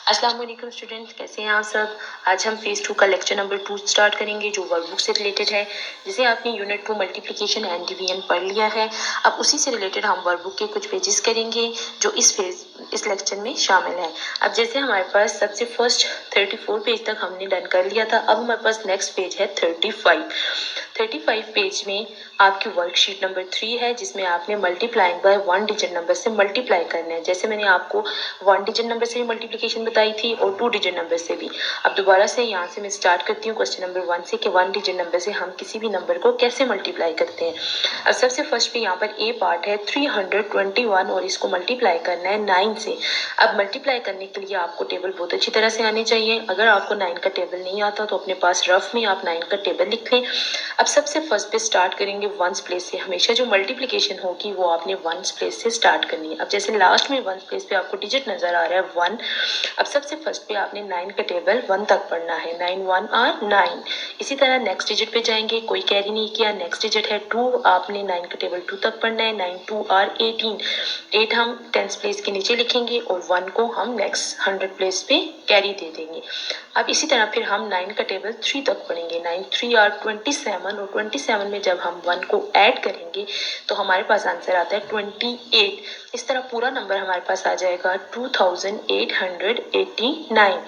अस्सलाम वालेकुम स्टूडेंट, कैसे हैं आप सब। आज हम फेज 2 का लेक्चर नंबर 2 स्टार्ट करेंगे जो वर्कबुक से रिलेटेड है, जिसे आपने यूनिट 2 मल्टीप्लिकेशन एंड डिवीजन पढ़ लिया है। अब उसी से रिलेटेड हम वर्कबुक के कुछ पेजेस करेंगे जो इस लेक्चर में शामिल है। अब जैसे हमारे पास सबसे फर्स्ट 34 पेज तक हमने डन कर लिया था, अब हमारे पास नेक्स्ट पेज है 35 पेज में आपकी वर्कशीट नंबर 3 है, जिसमें आपने मल्टीप्लाइंग बाय 1 डिजिट नंबर से मल्टीप्लाई करना है। जैसे मैंने आपको 1 डिजिट नंबर से भी मल्टीप्लिकेशन बताई थी और 2 डिजिट नंबर से भी। अब दोबारा से यहाँ से मैं स्टार्ट करती हूँ क्वेश्चन नंबर 1 से कि 1 डिजिट नंबर से हम किसी भी नंबर को कैसे मल्टीप्लाई करते हैं। अब सबसे फर्स्ट पे यहाँ पर ए पार्ट है 321 और इसको मल्टीप्लाई करना है 9 से। अब मल्टीप्लाई करने के लिए आपको टेबल बहुत अच्छी तरह से आने चाहिए। अगर आपको 9 का टेबल नहीं आता तो अपने पास रफ में आप 9 का टेबल लिख लें। अब सबसे फर्स्ट पे स्टार्ट करेंगे वंस प्लेस से। हमेशा जो मल्टीप्लिकेशन होगी वो आपने वंस प्लेस से स्टार्ट करनी है। अब जैसे लास्ट में वंस प्लेस पे आपको डिजिट नजर आ रहा है 1। अब सबसे फर्स्ट पे आपने 9 का टेबल 1 तक पढ़ना है। 9 1 आर 9। इसी तरह नेक्स्ट डिजिट पे जाएंगे, कोई कैरी नहीं किया। नेक्स्ट डिजिट है 2, आपने 9 का टेबल 2 तक पढ़ना है। 9 2 आर 18। 8 हम 10 प्लेस के नीचे लिखेंगे और 1 को हम नेक्स्ट 100 प्लेस पे कैरी दे देंगे। अब इसी तरह फिर हम 9 का टेबल 3 तक पढ़ेंगे। 9 3 आर 27 और 27 में जब हम 1 को ऐड करेंगे तो हमारे पास आंसर आता है 28। इस तरह पूरा नंबर हमारे पास आ जाएगा 2889।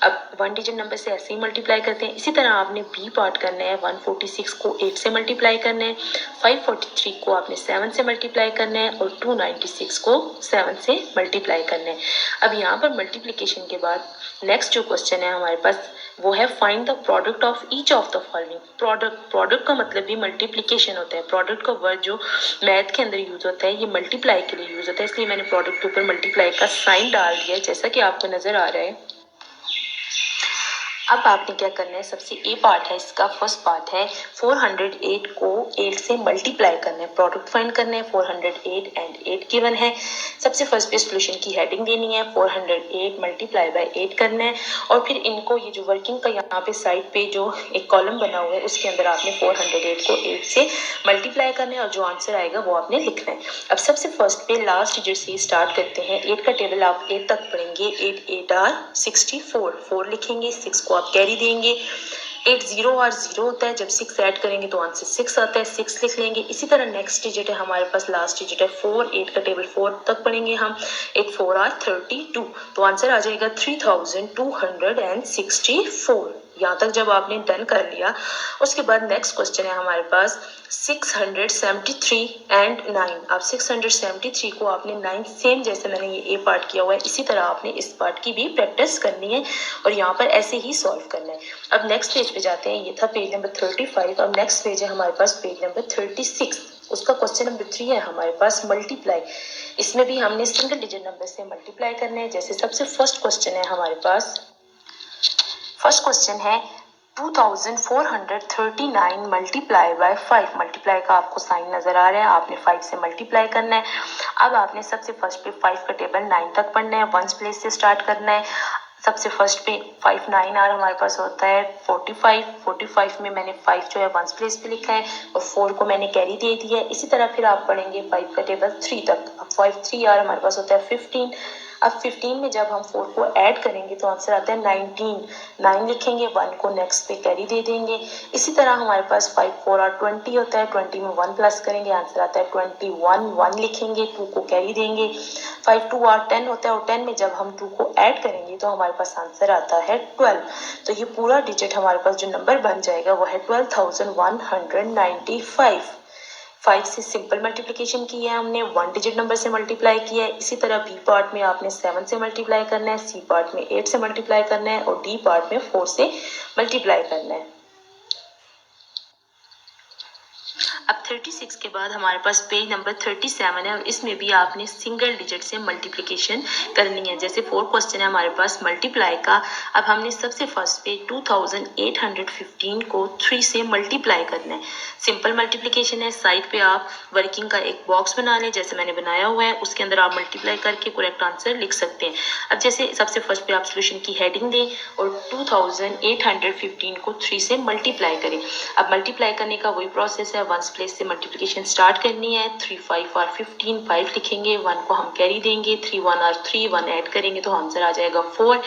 अब 1 डिजिट नंबर से ऐसे ही मल्टीप्लाई करते हैं। इसी तरह आपने बी पार्ट करना है। 146 को 8 से मल्टीप्लाई करना है। 543 को आपने 7 से मल्टीप्लाई करना है और 296 को 7 से मल्टीप्लाई करना है। अब यहाँ पर मल्टीप्लिकेशन के बाद नेक्स्ट जो क्वेश्चन है हमारे पास वो है find the product of each of the following. Product का मतलब भी मल्टीप्लिकेशन होता है। प्रोडक्ट का वर्ड जो मैथ के अंदर यूज होता है ये मल्टीप्लाई के लिए यूज होता है, इसलिए मैंने प्रोडक्ट के ऊपर मल्टीप्लाई का साइन डाल दिया है जैसा कि आपको नजर आ रहा है। अब आपने क्या करना है, सबसे ए पार्ट है इसका, फर्स्ट पार्ट है 408 को 8 से मल्टीप्लाई करना है। प्रोडक्ट फाइंड करना है। 408 एंड 8 गिवन है। सबसे फर्स्ट पे सॉल्यूशन की हेडिंग देनी है। 408 मल्टीप्लाई बाय 8 करना है और फिर इनको ये जो वर्किंग का यहाँ पे साइड पे जो एक कॉलम बना हुआ है उसके अंदर आपने 408 को 8 से मल्टीप्लाई करना है और जो आंसर आएगा वो आपने लिखना है। अब सबसे फर्स्ट पे लास्ट डिजिट से स्टार्ट करते हैं। 8 का टेबल आप 8 तक पढ़ेंगे। 8 8 आर 64, 4 लिखेंगे। 6 को आप कैरी देंगे। 8 0 और 0 होता है, जब 6 ऐड करेंगे तो आंसर 6 आता है। 6 लिख लेंगे। इसी तरह नेक्स्ट डिजिट है हमारे पास, लास्ट डिजिट है 4। 8 का टेबल 4 तक पढ़ेंगे हम। 8 4 आर 32, तो आंसर आ जाएगा 3264। यहाँ तक जब आपने डन कर लिया उसके बाद नेक्स्ट क्वेश्चन है हमारे पास 673 एंड 9। अब 673 को आपने 9 सेम जैसे मैंने ये ए पार्ट किया हुआ है इसी तरह आपने इस पार्ट की भी प्रैक्टिस करनी है और यहाँ पर ऐसे ही सॉल्व करना है। अब नेक्स्ट पेज पे जाते हैं। ये था पेज नंबर 35। अब नेक्स्ट पेज है हमारे पास पेज नंबर 36। उसका क्वेश्चन नंबर 3 है हमारे पास मल्टीप्लाई। इसमें भी हमने सिंगल डिजिट नंबर से मल्टीप्लाई करना है। जैसे सबसे फर्स्ट क्वेश्चन है हमारे पास, फर्स्ट क्वेश्चन है 2439 मल्टीप्लाई बाय 5। मल्टीप्लाई का आपको साइन नजर आ रहा है, आपने 5 से मल्टीप्लाई करना है। अब आपने सबसे फर्स्ट पे 5 का टेबल 9 तक पढ़ना है। वंस प्लेस से स्टार्ट करना है। सबसे फर्स्ट पे 5 9 आर हमारे पास होता है 45 में मैंने 5 जो है वंस प्लेस पे लिखा है और 4 को मैंने कैरी दे दिया है। इसी तरह फिर आप पढ़ेंगे 5 का टेबल 3 तक। अब 5 3 आर हमारे पास होता है 15। अब 15 में जब हम 4 को ऐड करेंगे तो आंसर आता है 19। 9 लिखेंगे। 1 को नेक्स्ट पे कैरी दे देंगे। इसी तरह हमारे पास 5 4 और 20 होता है। 20 में 1 प्लस करेंगे, आंसर आता है 21। 1 लिखेंगे। 2 को कैरी देंगे। 5 2 और 10 होता है और 10 में जब हम 2 को ऐड करेंगे तो हमारे पास आंसर आता है 12। तो ये पूरा डिजिट हमारे पास जो नंबर बन जाएगा वो है 12,195। 5 से सिंपल मल्टीप्लिकेशन की है हमने, 1 डिजिट नंबर से मल्टीप्लाई किया है। इसी तरह बी पार्ट में आपने 7 से मल्टीप्लाई करना है, सी पार्ट में 8 से मल्टीप्लाई करना है और डी पार्ट में 4 से मल्टीप्लाई करना है। अब 36 के बाद हमारे पास पेज नंबर 37 है और इसमें भी आपने सिंगल डिजिट से मल्टीप्लिकेशन करनी है। जैसे 4 क्वेश्चन है हमारे पास मल्टीप्लाई का। अब हमने सबसे फर्स्ट पे 2815 को 3 से मल्टीप्लाई करना है। सिंपल मल्टीप्लिकेशन है। साइड पे आप वर्किंग का एक बॉक्स बना लें जैसे मैंने बनाया हुआ है, उसके अंदर आप मल्टीप्लाई करके करेक्ट आंसर लिख सकते हैं। अब जैसे सबसे फर्स्ट पे आप सोल्यूशन की हेडिंग दें और 2815 को 3 से मल्टीप्लाई करें। अब मल्टीप्लाई करने का वही प्रोसेस है, वंस प्लेस जिससे मल्टीप्लिकेशन स्टार्ट करनी है। 3 5 और 15, 5 लिखेंगे, 1 को हम कैरी देंगे, 3 1 और 3, 1 ऐड करेंगे तो आंसर आ जाएगा 4।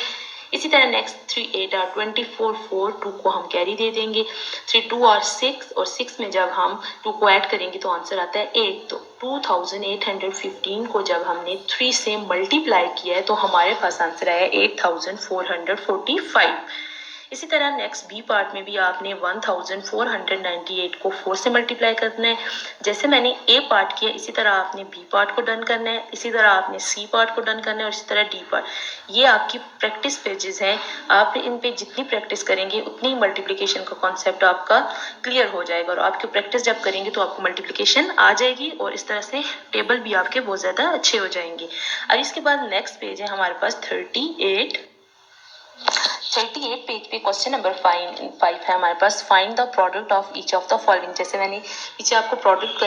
इसी तरह नेक्स्ट 3 8 और 24, 4 2 को हम कैरी दे देंगे, 3 2 और 6, और 6 में जब हम 2 को ऐड करेंगे तो आंसर आता है 8। तो 2815 को जब हमने 3 से मल्टीप्लाई किया है तो हमारे पास आंसर आया 8445। इसी तरह नेक्स्ट बी पार्ट में भी आपने 1498 को 4 से मल्टीप्लाई करना है। जैसे मैंने ए पार्ट किया इसी तरह आपने बी पार्ट को डन करना है, इसी तरह आपने सी पार्ट को डन करना है और इसी तरह डी पार्ट। ये आपकी प्रैक्टिस पेजेस हैं, आप इन पे जितनी प्रैक्टिस करेंगे उतनी मल्टीप्लिकेशन का कॉन्सेप्ट आपका क्लियर हो जाएगा, और आपकी प्रैक्टिस जब करेंगे तो आपको मल्टीप्लिकेशन आ जाएगी और इस तरह से टेबल भी आपके बहुत ज़्यादा अच्छे हो जाएंगे। अब इसके बाद नेक्स्ट पेज है हमारे पास 38 पेज पे क्वेश्चन नंबर 5 है हमारे पास, find the product of each of the following. जैसे मैंने पीछे आपको प्रोडक्ट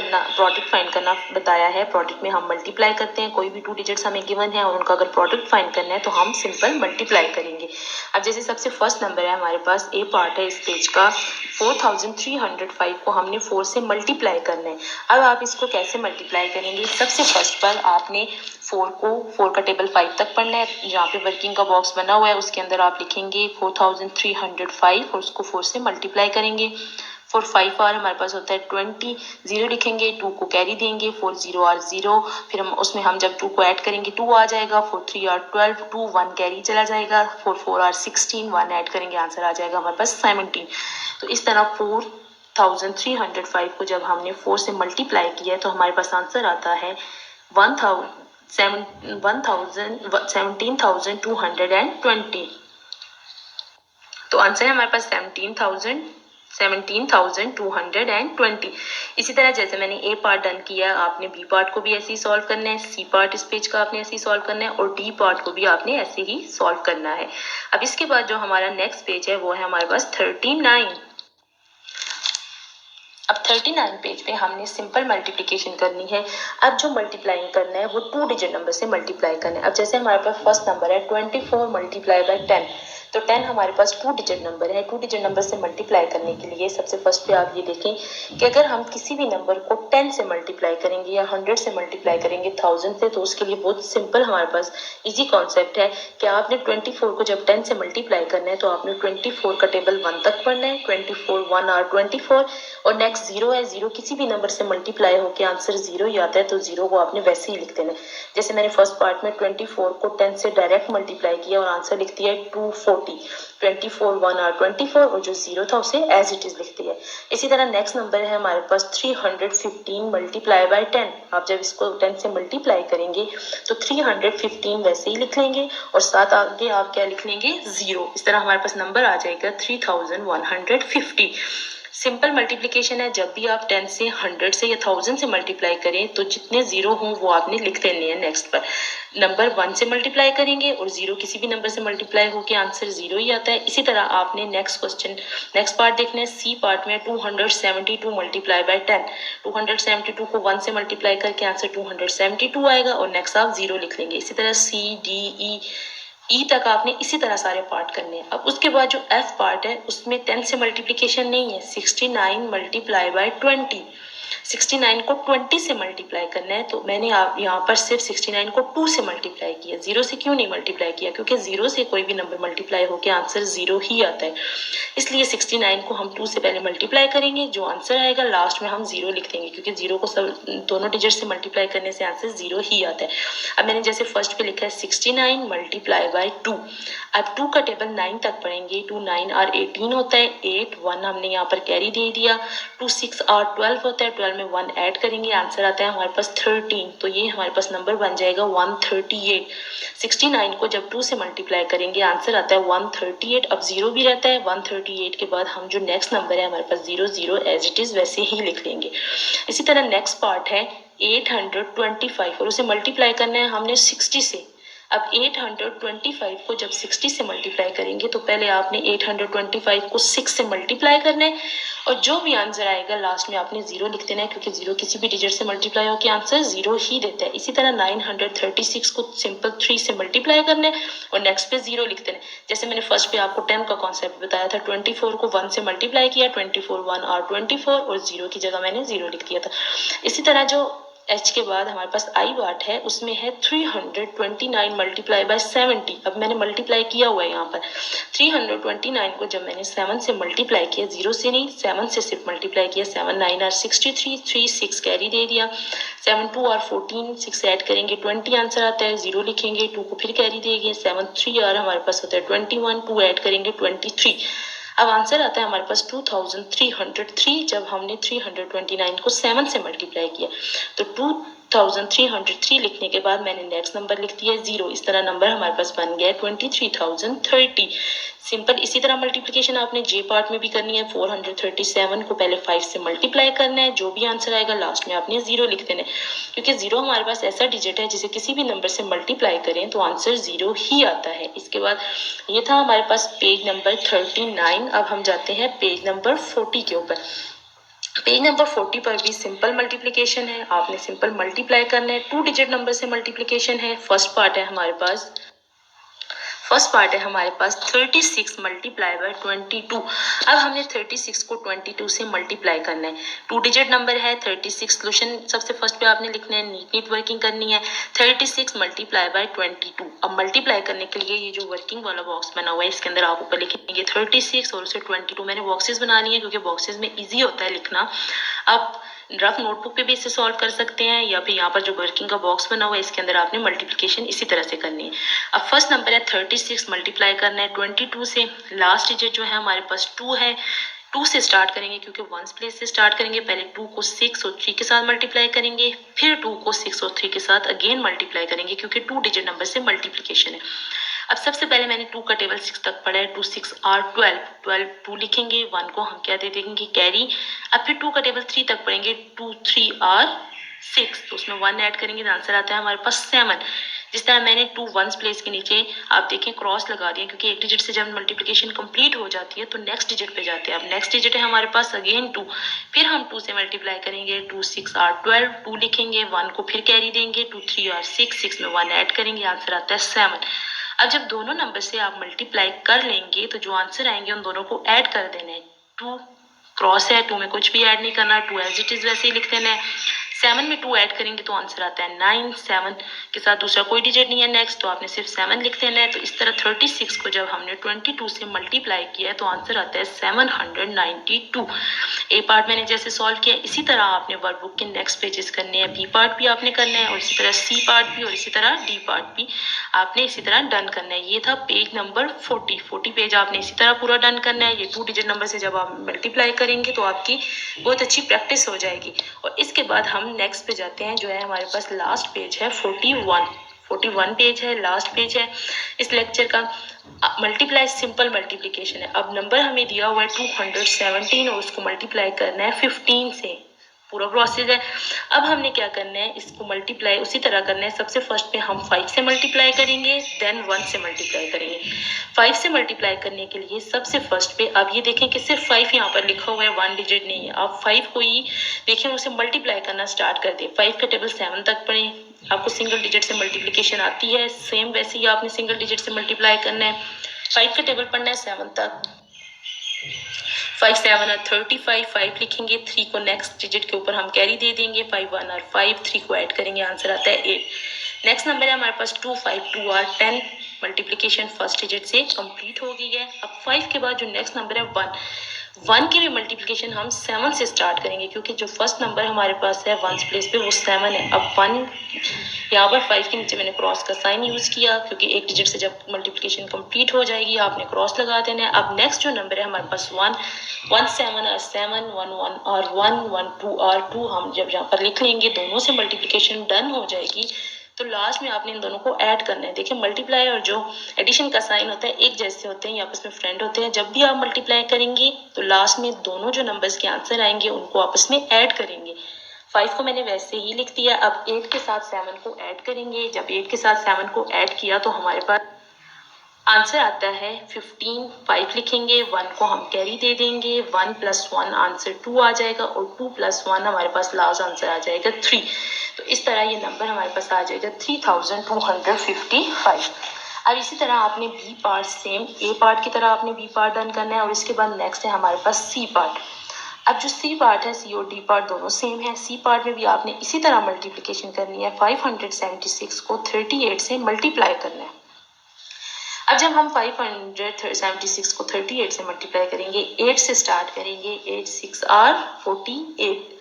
फाइंड करना बताया है। प्रोडक्ट में हम मल्टीप्लाई करते हैं, कोई भी 2 डिजिट्स हमें गिवन है और उनका अगर प्रोडक्ट फाइंड करना है तो हम सिंपल मल्टीप्लाई करेंगे। अब जैसे सबसे फर्स्ट नंबर है हमारे पास, ए पार्ट है इस पेज का, 4305 को हमने 4 से मल्टीप्लाई करना है। अब आप इसको कैसे मल्टीप्लाई करेंगे? सबसे फर्स्ट पर आपने 4 का टेबल 5 तक पढ़ना है। जहाँ पे वर्किंग का बॉक्स बना हुआ है उसके अंदर आप लिखेंगे 4305 और उसको 4 से मल्टीप्लाई करेंगे। 4 5 और हमारे पास होता है 20, 0 लिखेंगे, 2 को कैरी देंगे, 4 0 और 0, फिर हम उसमें हम जब 2 को ऐड करेंगे 2 आ जाएगा, 4 3 और 12, 2 1 कैरी चला जाएगा, 4 4 और 16, 1 ऐड करेंगे, आंसर आ जाएगा हमारे पास 17। तो इस तरह 4305 को जब हमने 4 से मल्टीप्लाई किया है तो हमारे पास आंसर आता है 17,220। तो आंसर है हमारे पास 17,220। इसी तरह जैसे मैंने ए पार्ट डन किया, आपने बी पार्ट को भी ऐसे ही सॉल्व करना है, सी पार्ट इस पेज का आपने ऐसे ही सॉल्व करना है और डी पार्ट को भी आपने ऐसे ही सॉल्व करना है। अब इसके बाद जो हमारा नेक्स्ट पेज है वो है हमारे पास 39। अब 39 पेज पे हमने सिंपल मल्टीप्लिकेशन करनी है। अब जो मल्टीप्लाइंग करना है वो 2 डिजिट नंबर से मल्टीप्लाई करना है। अब जैसे हमारे पास फर्स्ट नंबर है 24 मल्टीप्लाई बाय 10, तो 10 हमारे पास 2 डिजिट नंबर है। 2 डिजिट नंबर से मल्टीप्लाई करने के लिए सबसे फर्स्ट पे आप ये देखें कि अगर हम किसी भी नंबर को 10 से मल्टीप्लाई करेंगे या 100 से मल्टीप्लाई करेंगे 1000 से, तो उसके लिए बहुत सिंपल हमारे पास इजी कॉन्सेप्ट है कि आपने 24 को जब 10 से मल्टीप्लाई करना है तो आपने 24 का टेबल 1 तक पढ़ना है, 24 1 और 24 और नेक्स्ट 0 है, 0 किसी भी नंबर से मल्टीप्लाई होकर आंसर 0 ही आता है, तो 0 को आपने वैसे ही लिख देना है। जैसे मैंने फर्स्ट पार्ट में 24 को 10 से डायरेक्ट मल्टीप्लाई किया और आंसर लिख दिया 240, 24 1 और 24 और जो 0 था उसे एज इट इज लिख दिया। इसी तरह नेक्स्ट नंबर है हमारे पास 315 मल्टीप्लाई बाय 10। आप जब इसको 10 से मल्टीप्लाई करेंगे तो 315 वैसे ही लिख लेंगे और साथ आगे आप क्या लिख लेंगे 0। इस तरह हमारे पास नंबर आ जाएगा 3150। सिंपल मल्टीप्लिकेशन है, जब भी आप 10 से 100 से या 1000 से मल्टीप्लाई करें तो जितने 0 हों वो आपने लिख देने हैं। नेक्स्ट पर नंबर 1 से मल्टीप्लाई करेंगे और 0 किसी भी नंबर से मल्टीप्लाई होकर आंसर 0 ही आता है। इसी तरह आपने नेक्स्ट पार्ट देखना है, सी पार्ट में 272 मल्टीप्लाई बाय 10, 272 को 1 से मल्टीप्लाई करके आंसर 272 आएगा और नेक्स्ट आप 0 लिख लेंगे। इसी तरह सी डी ई तक आपने इसी तरह सारे पार्ट करने हैं। अब उसके बाद जो एफ पार्ट है उसमें 10 से मल्टीप्लिकेशन नहीं है, 69 मल्टीप्लाई बाय 20, 69 को 20 से मल्टीप्लाई करना है। तो मैंने यहाँ पर सिर्फ 69 को 2 से मल्टीप्लाई किया, 0 से क्यों नहीं मल्टीप्लाई किया? क्योंकि 0 से कोई भी नंबर मल्टीप्लाई होकर आंसर 0 ही आता है, इसलिए 69 को हम 2 से पहले मल्टीप्लाई करेंगे, जो आंसर आएगा लास्ट में हम 0 लिख देंगे, क्योंकि 0 को सब दोनों डिजिट से मल्टीप्लाई करने से आंसर 0 ही आता है। अब मैंने जैसे फर्स्ट पे लिखा है 69 मल्टीप्लाई बाय 2। अब 2 का टेबल 9 तक पढ़ेंगे, 2 9 और 18 होता है, 8 1 हमने यहाँ पर कैरी दे दिया, 2 6 और 12 होता है, 12 में 1 ऐड करेंगे, आंसर आता है हमारे पास 13। तो ये हमारे पास नंबर बन जाएगा 138। 69 को जब 2 से मल्टीप्लाई करेंगे आंसर आता है 138। अब 0 भी रहता है, 138 के बाद हम जो नेक्स्ट नंबर है हमारे पास 0 0 एज इट इज वैसे ही लिख लेंगे। इसी तरह नेक्स्ट पार्ट है 825 और उसे मल्टीप्लाई करना है हमने 60 से। अब 825 को जब 60 से मल्टीप्लाई करेंगे तो पहले आपने 825 को 6 से मल्टीप्लाई करना है और जो भी आंसर आएगा लास्ट में आपने जीरो लिख देना है, क्योंकि जीरो किसी भी डिजिट से मल्टीप्लाई होकर आंसर जीरो ही देता है। इसी तरह 936 को सिंपल 3 से मल्टीप्लाई करना है और नेक्स्ट पे जीरो लिख देना है। जैसे मैंने फर्स्ट पे आपको 10 का कॉन्सेप्ट बताया था, 24 को 1 से मल्टीप्लाई किया, 24 1 और 24 और जीरो की जगह मैंने जीरो लिख दिया था। इसी तरह जो एच के बाद हमारे पास आई बाट है, उसमें है 329 मल्टीप्लाई बाय 70। अब मैंने मल्टीप्लाई किया हुआ है यहाँ पर 329 को जब मैंने 7 से मल्टीप्लाई किया, जीरो से नहीं 7 से सिर्फ मल्टीप्लाई किया, 7 9 और 63, 3 6 कैरी दे दिया, 7 2 और 14, 6 ऐड करेंगे 20 आंसर आता है, जीरो लिखेंगे, 2 को फिर कैरी देंगे, 7 3 और हमारे पास होता है 21, 2 ऐड करेंगे 23। अब आंसर आता है हमारे पास 2303 जब हमने 329 को 7 से मल्टीप्लाई किया। तो 2303 लिखने के बाद मैंने नेक्स्ट नंबर लिख दिया जीरो। इस तरह नंबर हमारे पास बन गया 23,030। सिंपल इसी तरह मल्टीप्लिकेशन आपने जे पार्ट में भी करनी है। 437 को पहले 5 से मल्टीप्लाई करना है, जो भी आंसर आएगा लास्ट में आपने जीरो लिख देना है, क्योंकि जीरो हमारे पास ऐसा डिजिट है जिसे किसी भी नंबर से मल्टीप्लाई करें तो आंसर जीरो ही आता है। इसके बाद ये था हमारे पास पेज नंबर 39। अब हम जाते हैं पेज नंबर 40 के ऊपर। पेज नंबर 40 पर भी सिंपल मल्टीप्लिकेशन है, आपने सिंपल मल्टीप्लाई करना है। 2 डिजिट नंबर से मल्टीप्लिकेशन है। फर्स्ट पार्ट है हमारे पास 36 मल्टीप्लाई बाय 22। अब हमने 36 को 22 से मल्टीप्लाई करना है। 2 डिजिट नंबर है 36। सोल्यूशन सबसे फर्स्ट पे आपने लिखना है, नीट वर्किंग करनी है। 36 मल्टीप्लाई बाय 22। अब मल्टीप्लाई करने के लिए ये जो वर्किंग वाला बॉक्स बना हुआ है इसके अंदर आप ऊपर लिखेंगे 36 और उसे 22। मैंने बॉक्सेस बना लिए हैं क्योंकि बॉक्सेस में ईजी होता है लिखना। आप रफ नोटबुक पे भी इसे सॉल्व कर सकते हैं या फिर यहाँ पर जो वर्किंग का बॉक्स बना हुआ है इसके अंदर आपने मल्टीप्लिकेशन इसी तरह से करनी है। अब फर्स्ट नंबर है 36 मल्टीप्लाई करना है 22 से। लास्ट डिजिट जो है हमारे पास 2 है, 2 से स्टार्ट करेंगे क्योंकि वंस प्लेस से स्टार्ट करेंगे। पहले 2 को 6 और 3 के साथ मल्टीप्लाई करेंगे, फिर 2 को 6 और 3 के साथ अगेन मल्टीप्लाई करेंगे क्योंकि 2 डिजिट नंबर से मल्टीप्लिकेशन है। अब सबसे पहले मैंने 2 का टेबल 6 तक पढ़ा है। 2 6 और 12 2 लिखेंगे, 1 को हम क्या दे देंगे कैरी। अब फिर 2 का टेबल 3 तक पढ़ेंगे, 2 3 और 6, तो उसमें 1 ऐड करेंगे तो आंसर आता है हमारे पास 7। जिस तरह मैंने 2 वंस प्लेस के नीचे आप देखें क्रॉस लगा दिए, क्योंकि एक डिजिट से जब मल्टीप्लिकेशन कंप्लीट हो जाती है तो नेक्स्ट डिजिट पे जाते हैं। अब नेक्स्ट डिजिट है हमारे पास अगेन 2, फिर हम 2 से मल्टीप्लाई करेंगे, 2 6 और 12 2 लिखेंगे, 1 को फिर कैरी देंगे, 2 3 और 6 में 1 ऐड करेंगे, आंसर आता है 7। अब जब दोनों नंबर से आप मल्टीप्लाई कर लेंगे तो जो आंसर आएंगे उन दोनों को ऐड कर देना है। 2 क्रॉस है, 2 में कुछ भी ऐड नहीं करना, 2 एज इट इज वैसे ही लिख देना है। 7 में 2 ऐड करेंगे तो आंसर आता है 9। 7 के साथ दूसरा कोई डिजिट नहीं है नेक्स्ट, तो आपने सिर्फ 7 लिख देना है। तो इस तरह 36 को जब हमने 22 से मल्टीप्लाई किया है तो आंसर आता है 792। ए पार्ट मैंने जैसे सॉल्व किया इसी तरह आपने वर्कबुक के नेक्स्ट पेजेस करने हैं। बी पार्ट भी आपने करना है और इसी तरह सी पार्ट भी और इसी तरह डी पार्ट भी आपने इसी तरह डन करना है। ये था पेज नंबर 40 पेज आपने इसी तरह पूरा डन करना है। ये 2 डिजिट नंबर से जब आप मल्टीप्लाई करेंगे तो आपकी बहुत अच्छी प्रैक्टिस हो जाएगी। और इसके बाद हम नेक्स्ट पे जाते हैं, जो है हमारे पास लास्ट पेज है 41 पेज है, लास्ट पेज है इस लेक्चर का। मल्टीप्लाई सिंपल मल्टीप्लिकेशन है। अब नंबर हमें दिया हुआ है 217 और उसको मल्टीप्लाई करना है 15 से, पूरा प्रोसेस है। अब हमने क्या करना है, इसको मल्टीप्लाई उसी तरह करना है। सबसे फर्स्ट पे हम 5 से मल्टीप्लाई करेंगे, देन 1 से मल्टीप्लाई करेंगे। 5 से मल्टीप्लाई करने के लिए सबसे फर्स्ट पे अब ये देखें कि सिर्फ 5 यहाँ पर लिखा हुआ है, 1 डिजिट नहीं है। आप 5 को ही देखें उसे मल्टीप्लाई करना स्टार्ट कर दें। 5 का टेबल 7 तक पढ़ें, आपको सिंगल डिजिट से मल्टीप्लिकेशन आती है, सेम वैसे ही आपने सिंगल डिजिट से मल्टीप्लाई करना है। 5 का टेबल पढ़ना है 7 तक। 5 7 और 35, 5 लिखेंगे, 3 को नेक्स्ट डिजिट के ऊपर हम कैरी दे देंगे, 5 1 और 5 3 को ऐड करेंगे, आंसर आता है 8। नेक्स्ट नंबर है हमारे पास 2 5 2 और 10, मल्टीप्लिकेशन फर्स्ट डिजिट से कंप्लीट हो गई है। अब 5 के बाद जो नेक्स्ट नंबर है 1 की भी मल्टीप्लिकेशन हम 7 से स्टार्ट करेंगे, क्योंकि जो फर्स्ट नंबर हमारे पास है वंस प्लेस पे वो 7 है। अब 1 यहाँ पर 5 के नीचे मैंने क्रॉस का साइन यूज किया, क्योंकि एक डिजिट से जब मल्टीप्लिकेशन कंप्लीट हो जाएगी आपने क्रॉस लगा देना है। अब नेक्स्ट जो नंबर है हमारे पास 1 7 और 7 1 1 और 1 1 2 और 2 हम जब यहाँ पर लिख लेंगे दोनों से मल्टीप्लिकेशन डन हो जाएगी। तो लास्ट में आपने इन दोनों को ऐड करना है। देखिए मल्टीप्लाई और जो एडिशन का साइन होता है एक जैसे होते हैं, आपस में फ्रेंड होते हैं। जब भी आप मल्टीप्लाई करेंगे तो लास्ट में दोनों जो नंबर्स के आंसर आएंगे उनको आपस में ऐड करेंगे। 5 को मैंने वैसे ही लिख दिया। अब 8 के साथ 7 को ऐड करेंगे। जब 8 के साथ 7 को ऐड किया तो हमारे पास आंसर आता है 15। 5 लिखेंगे, 1 को हम कैरी दे देंगे, 1 + 1 आंसर 2 आ जाएगा और 2 + 1 हमारे पास लास्ट आंसर आ जाएगा 3। तो इस तरह ये नंबर हमारे पास आ जाएगा 3255। अब इसी तरह आपने बी पार्ट सेम ए पार्ट की तरह आपने बी पार्ट डन करना है और इसके बाद नेक्स्ट है हमारे पास सी पार्ट। अब जो सी पार्ट है, सी और डी पार्ट दोनों सेम है। सी पार्ट में भी आपने इसी तरह मल्टीप्लिकेशन करनी है। 576 को 38 से मल्टीप्लाई करना है। अब जब हम 576 को 38 से मल्टीप्लाई करेंगे, 8 से स्टार्ट करेंगे, 8 6 आर 48।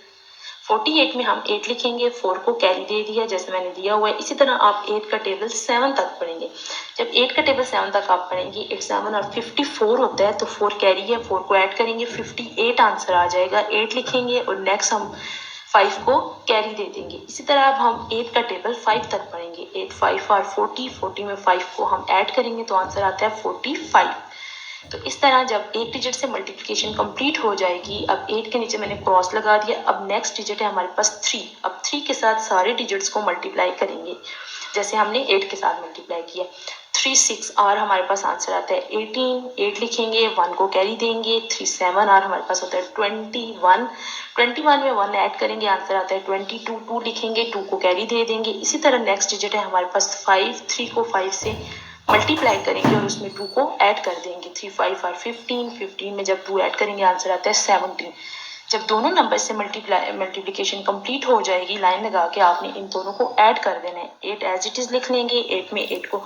48 में हम 8 लिखेंगे, 4 को कैरी दे दिया जैसे मैंने दिया हुआ है। इसी तरह आप 8 का टेबल 7 तक पढ़ेंगे। जब 8 का टेबल 7 तक आप पढ़ेंगे, 8 7 और 54 होता है तो 4 कैरी है, 4 को ऐड करेंगे, 58 आंसर आ जाएगा। 8 लिखेंगे और नेक्स्ट हम 5 को कैरी दे देंगे। इसी तरह अब हम 8 का टेबल 5 तक पढ़ेंगे। 8 5 और 40, 40 में 5 को हम ऐड करेंगे तो आंसर आता है 45। तो इस तरह जब एक डिजिट से मल्टीप्लिकेशन कंप्लीट हो जाएगी, अब 8 के नीचे मैंने क्रॉस लगा दिया। अब नेक्स्ट डिजिट है हमारे पास 3। अब 3 के साथ सारे डिजिट्स को मल्टीप्लाई करेंगे जैसे हमने 8 के साथ मल्टीप्लाई किया। 3 6 आर हमारे पास आंसर आता है 18। 8 लिखेंगे, 1 को कैरी देंगे, 3 7 आर हमारे पास होता है 21। 21 में 1 ऐड करेंगे, आंसर आता है 22। 2 लिखेंगे, 2 को कैरी दे देंगे। इसी तरह नेक्स्ट डिजिट है हमारे पास 5। 3 को 5 से मल्टीप्लाई करेंगे और उसमें 2 को ऐड कर देंगे। 3 5 और 15। 15 में जब 2 ऐड करेंगे आंसर आता है 17। जब दोनों नंबर से मल्टीप्लिकेशन कंप्लीट हो जाएगी, लाइन लगा के आपने इन दोनों को ऐड कर देना है। 8 एज इट इज लिख लेंगे। 8 में 8 को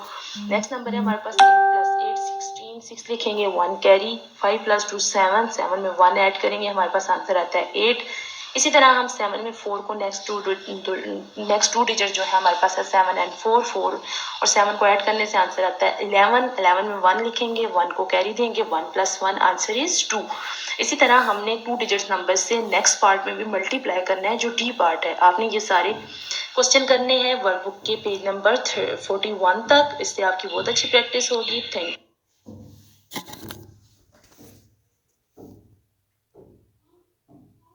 नेक्स्ट नंबर है हमारे पास 8 + 8 16। 6 लिखेंगे, 1 कैरी, 5 + 2 7। 7 में 1 ऐड करेंगे, हमारे पास आंसर आता है 8। इसी तरह हम 7 में 4 को नेक्स्ट टू डिजिट जो है हमारे पास है 7 और 4 4 और 7 को ऐड करने से आंसर आता है 11। 11 में 1 लिखेंगे, 1 को कैरी देंगे, 1 + 1 आंसर इज 2। इसी तरह हमने 2 डिजिट नंबर से नेक्स्ट पार्ट में भी मल्टीप्लाई करना है जो डी पार्ट है। आपने ये सारे क्वेश्चन करने हैं वर्कबुक के पेज नंबर 41 तक। इससे आपकी बहुत अच्छी प्रैक्टिस होगी। Thank you.